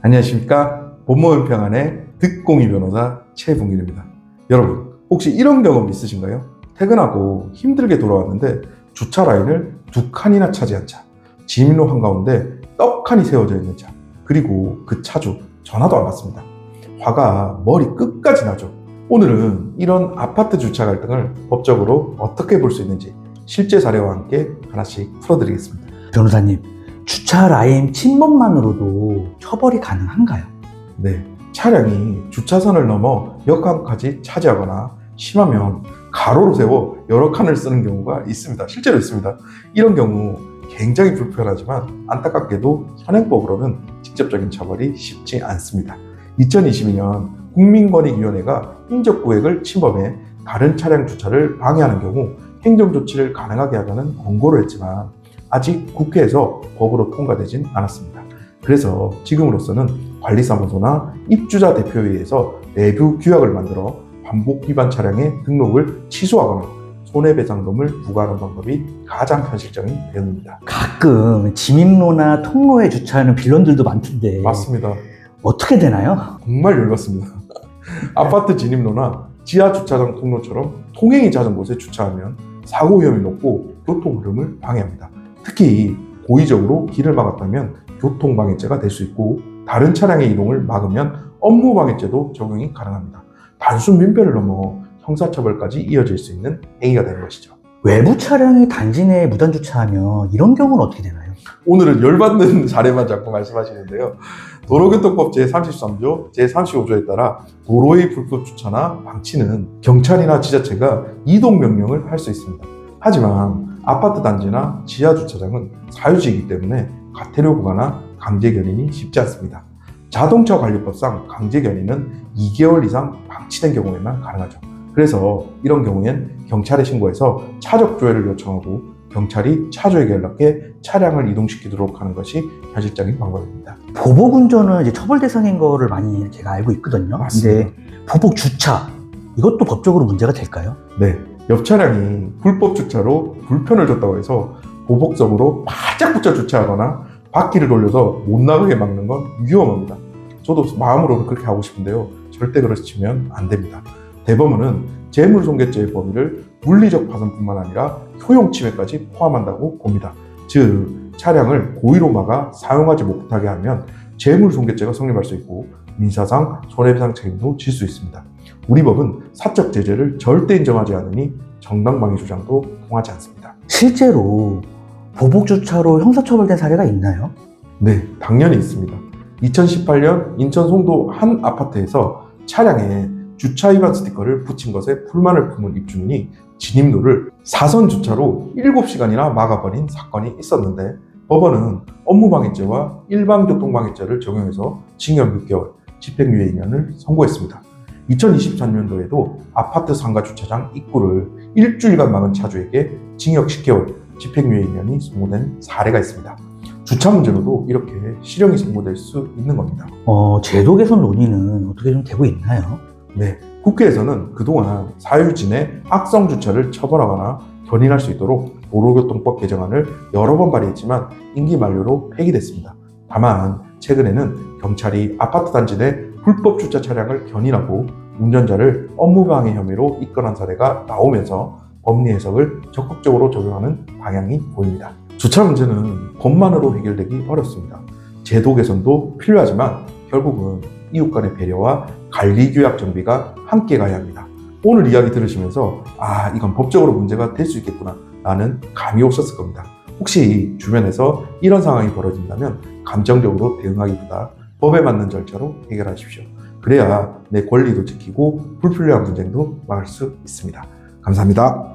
안녕하십니까. 법무법인평안의 득공이 변호사 최봉길입니다. 여러분, 혹시 이런 경험 있으신가요? 퇴근하고 힘들게 돌아왔는데 주차 라인을 2칸이나 차지한 차, 진입로 한가운데 떡하니 세워져 있는 차, 그리고 그 차주 전화도 안 받습니다. 화가 머리 끝까지 나죠. 오늘은 이런 아파트 주차 갈등을 법적으로 어떻게 볼 수 있는지 실제 사례와 함께 하나씩 풀어드리겠습니다. 변호사님, 주차 라인 침범만으로도 처벌이 가능한가요? 네, 차량이 주차선을 넘어 몇 칸까지 차지하거나 심하면 가로로 세워 여러 칸을 쓰는 경우가 있습니다. 실제로 있습니다. 이런 경우 굉장히 불편하지만 안타깝게도 현행법으로는 직접적인 처벌이 쉽지 않습니다. 2022년 국민권익위원회가 인적구역을 침범해 다른 차량 주차를 방해하는 경우 행정조치를 가능하게 하자는 권고를 했지만 아직 국회에서 법으로 통과되진 않았습니다. 그래서 지금으로서는 관리사무소나 입주자 대표회의에서 내부 규약을 만들어 반복 위반 차량의 등록을 취소하거나 손해배상금을 부과하는 방법이 가장 현실적인 대응입니다. 가끔 진입로나 통로에 주차하는 빌런들도 많던데 맞습니다. 어떻게 되나요? 정말 열받습니다. 아파트 진입로나 지하 주차장 통로처럼 통행이 잦은 곳에 주차하면 사고 위험이 높고 교통 흐름을 방해합니다. 특히 고의적으로 길을 막았다면 교통방해죄가 될 수 있고 다른 차량의 이동을 막으면 업무방해죄도 적용이 가능합니다. 단순 민폐를 넘어 형사처벌까지 이어질 수 있는 행위가 되는 것이죠. 외부 차량이 단지 내에 무단 주차하면 이런 경우는 어떻게 되나요? 오늘은 열받는 사례만 자꾸 말씀하시는데요. 도로교통법 제33조, 제35조에 따라 도로의 불법 주차나 방치는 경찰이나 지자체가 이동명령을 할 수 있습니다. 하지만 아파트 단지나 지하 주차장은 사유지이기 때문에 과태료 부과나 강제 견인이 쉽지 않습니다. 자동차 관리법상 강제 견인은 2개월 이상 방치된 경우에만 가능하죠. 그래서 이런 경우엔 경찰에 신고해서 차적 조회를 요청하고 경찰이 차주에게 연락해 차량을 이동시키도록 하는 것이 현실적인 방법입니다. 보복 운전은 이제 처벌 대상인 거를 많이 제가 알고 있거든요. 맞습니다. 근데 보복 주차 이것도 법적으로 문제가 될까요? 네, 옆 차량이 불법 주차로 불편을 줬다고 해서 보복적으로 바짝 붙여 주차하거나 바퀴를 돌려서 못 나가게 막는 건 위험합니다. 저도 마음으로는 그렇게 하고 싶은데요. 절대 그러시면 안 됩니다. 대법원은 재물손괴죄의 범위를 물리적 파손뿐만 아니라 효용침해까지 포함한다고 봅니다. 즉, 차량을 고의로 막아 사용하지 못하게 하면 재물손괴죄가 성립할 수 있고 민사상 손해배상 책임도 질 수 있습니다. 우리 법은 사적 제재를 절대 인정하지 않으니 정당방위 주장도 통하지 않습니다. 실제로 보복 주차로 형사처벌된 사례가 있나요? 네, 당연히 있습니다. 2018년 인천 송도 한 아파트에서 차량에 주차 위반 스티커를 붙인 것에 불만을 품은 입주민이 진입로를 사선 주차로 7시간이나 막아버린 사건이 있었는데 법원은 업무방해죄와 일반교통방해죄를 적용해서 징역 6개월, 집행유예 2년을 선고했습니다. 2023년도에도 아파트 상가 주차장 입구를 일주일간 막은 차주에게 징역 10개월, 집행유예 2년이 선고된 사례가 있습니다. 주차 문제로도 이렇게 실형이 선고될 수 있는 겁니다. 제도 개선 논의는 어떻게 좀 되고 있나요? 네, 국회에서는 그동안 사유진의 악성 주차를 처벌하거나 견인할 수 있도록 도로교통법 개정안을 여러 번 발의했지만 임기 만료로 폐기됐습니다. 다만 최근에는 경찰이 아파트 단지 내 불법 주차 차량을 견인하고 운전자를 업무방해 혐의로 입건한 사례가 나오면서 법리 해석을 적극적으로 적용하는 방향이 보입니다. 주차 문제는 법만으로 해결되기 어렵습니다. 제도 개선도 필요하지만 결국은 이웃 간의 배려와 관리규약 정비가 함께 가야 합니다. 오늘 이야기 들으시면서 이건 법적으로 문제가 될 수 있겠구나 라는 감이 오셨을 겁니다. 혹시 주변에서 이런 상황이 벌어진다면 감정적으로 대응하기보다 법에 맞는 절차로 해결하십시오. 그래야 내 권리도 지키고 불필요한 분쟁도 막을 수 있습니다. 감사합니다.